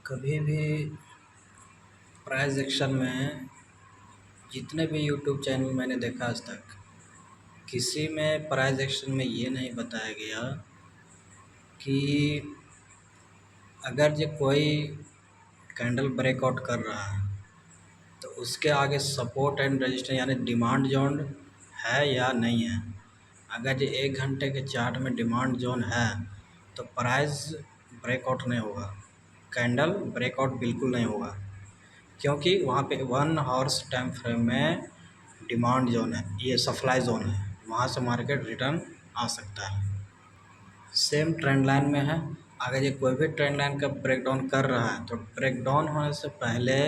कभी भी price action में जितने भी यूट्यूब चैनल मैंने देखा आज तक, किसी में प्राइस एक्शन में ये नहीं बताया गया कि अगर जो कोई कैंडल ब्रेकआउट कर रहा है तो उसके आगे सपोर्ट एंड रेजिस्टेंस यानी डिमांड जोन है या नहीं है। अगर जो 1 घंटे के चार्ट में डिमांड जोन है तो प्राइस ब्रेकआउट नहीं होगा, कैंडल ब्रेकआउट बिल्कुल नहीं होगा, क्योंकि वहाँ पे 1 हॉर्स टाइम फ्रेम में डिमांड जोन है, ये सप्लाई जोन है, वहाँ से मार्केट रिटर्न आ सकता है। सेम ट्रेंड लाइन में है, अगर ये कोई भी ट्रेंड लाइन का ब्रेकडाउन कर रहा है तो ब्रेकडाउन होने से पहले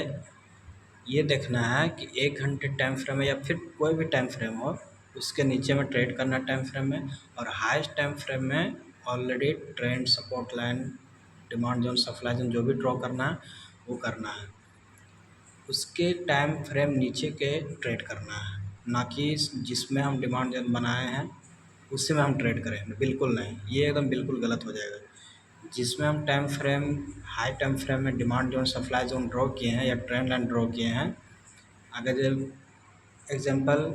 ये देखना है कि 1 घंटे टाइम फ्रेम में या फिर कोई भी टाइम फ्रेम हो उसके नीचे में ट्रेड करना टाइम फ्रेम में, और हाईएस्ट टाइम फ्रेम में already trend support line demand zone supply zone जो भी ड्रॉ करना है वो करना है, उसके टाइम फ्रेम नीचे के ट्रेड करना है, ना कि जिसमें हम डिमांड जोन बनाए हैं उसी में हम ट्रेड करें। बिल्कुल नहीं, ये एकदम बिल्कुल गलत हो जाएगा। जिसमें हम time frame high time frame में demand zone supply zone draw किए हैं या ट्रेंड लाइन ड्रॉ किए हैं, अगर एग्जांपल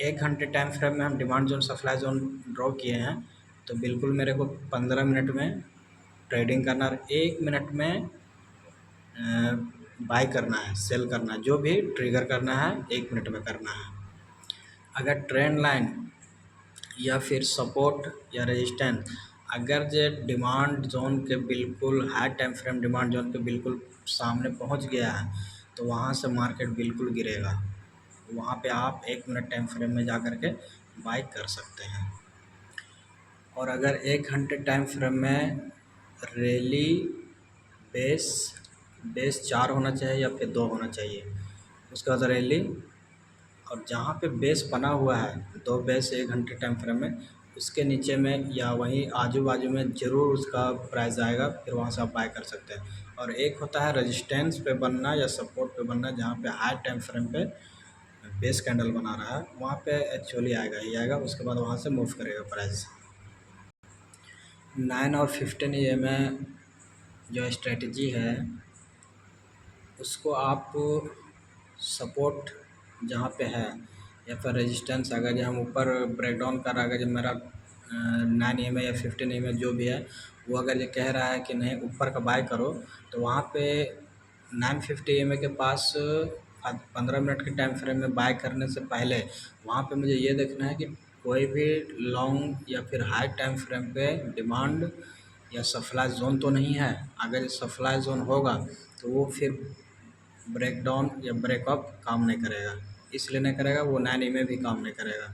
1 घंटे टाइम फ्रेम में हम demand zone supply zone draw किए हैं तो बिल्कुल मेरे को 15 मिनट में ट्रेडिंग करना और 1 मिनट में बाय करना है, सेल करना है, जो भी ट्रिगर करना है 1 मिनट में करना है। अगर ट्रेंड लाइन या फिर सपोर्ट या रेजिस्टेंस अगर जो डिमांड जोन के बिल्कुल high time frame demand zone के बिल्कुल सामने पहुंच गया है तो वहां से मार्केट बिल्कुल गिरेगा, वहां पे आप 1 मिनट टाइम फ्रेम में जा कर के बाय कर सकते हैं। और अगर 1 घंटे टाइम फ्रेम में रैली बेस बेस 4 होना चाहिए या फिर 2 होना चाहिए, उसके बाद रैली, और जहाँ पे बेस बना हुआ है 2 बेस 1 घंटे टाइम फ्रेम में, उसके नीचे में या वहीं आजू बाजू में ज़रूर उसका प्राइस आएगा, फिर वहाँ से आप बाय कर सकते हैं। और एक होता है रेजिस्टेंस पे बनना या सपोर्ट पे बनना, जहाँ पे हाई टाइम फ्रेम पे बेस कैंडल बना रहा है वहाँ पे एक्चुअली आएगा ही आएगा, उसके बाद वहाँ से मूव करेगा प्राइस। 9 और 15 ये में जो स्ट्रेटजी है उसको आप सपोर्ट जहाँ पे है या फिर रेजिस्टेंस, अगर जो हम ऊपर ब्रेकडाउन कर रहा है, अगर जो मेरा 9 या 15 जो भी है वो अगर ये कह रहा है कि नहीं ऊपर का बाय करो, तो वहाँ पे 950 के पास 15 मिनट के टाइम फ्रेम में बाय करने से पहले वहाँ पे मुझे ये देखना है कि कोई भी लॉन्ग या फिर हाई टाइम फ्रेम पे डिमांड या सप्लाई जोन तो नहीं है। अगर सप्लाई जोन होगा तो वो फिर ब्रेकडाउन या ब्रेकअप काम नहीं करेगा, इसलिए नहीं करेगा, वो 9 में भी काम नहीं करेगा,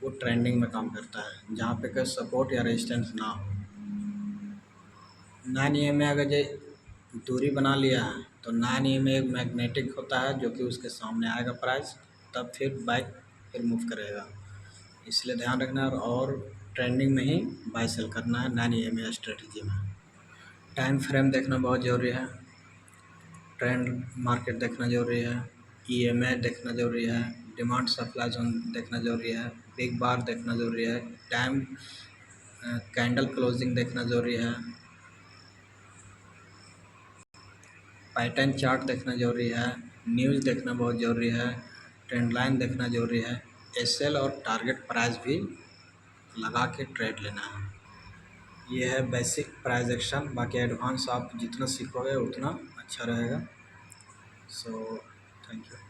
वो ट्रेंडिंग में काम करता है जहाँ पे कोई सपोर्ट या रेजिस्टेंस ना हो। 9 में अगर ये दूरी बना लिया है तो 9 में एक मैग्नेटिक होता है जो कि उसके सामने आएगा प्राइस, तब फिर बाइक फिर मूव करेगा, इसलिए ध्यान रखना है। और ट्रेंडिंग में ही बाय सेल करना है 9 में स्ट्रेटजी में। टाइम फ्रेम देखना बहुत ज़रूरी है, ट्रेंड मार्केट देखना ज़रूरी है, ईएमए देखना ज़रूरी है, डिमांड सप्लाई जोन देखना ज़रूरी है, बिग बार देखना ज़रूरी है, टाइम कैंडल क्लोजिंग देखना ज़रूरी है, पैटर्न चार्ट देखना ज़रूरी है, न्यूज़ देखना बहुत ज़रूरी है, ट्रेंड लाइन देखना ज़रूरी है, एसएल और टारगेट प्राइस भी लगा के ट्रेड लेना है। ये है बेसिक प्राइस एक्शन, बाकी एडवांस आप जितना सीखोगे उतना अच्छा रहेगा। So thank you.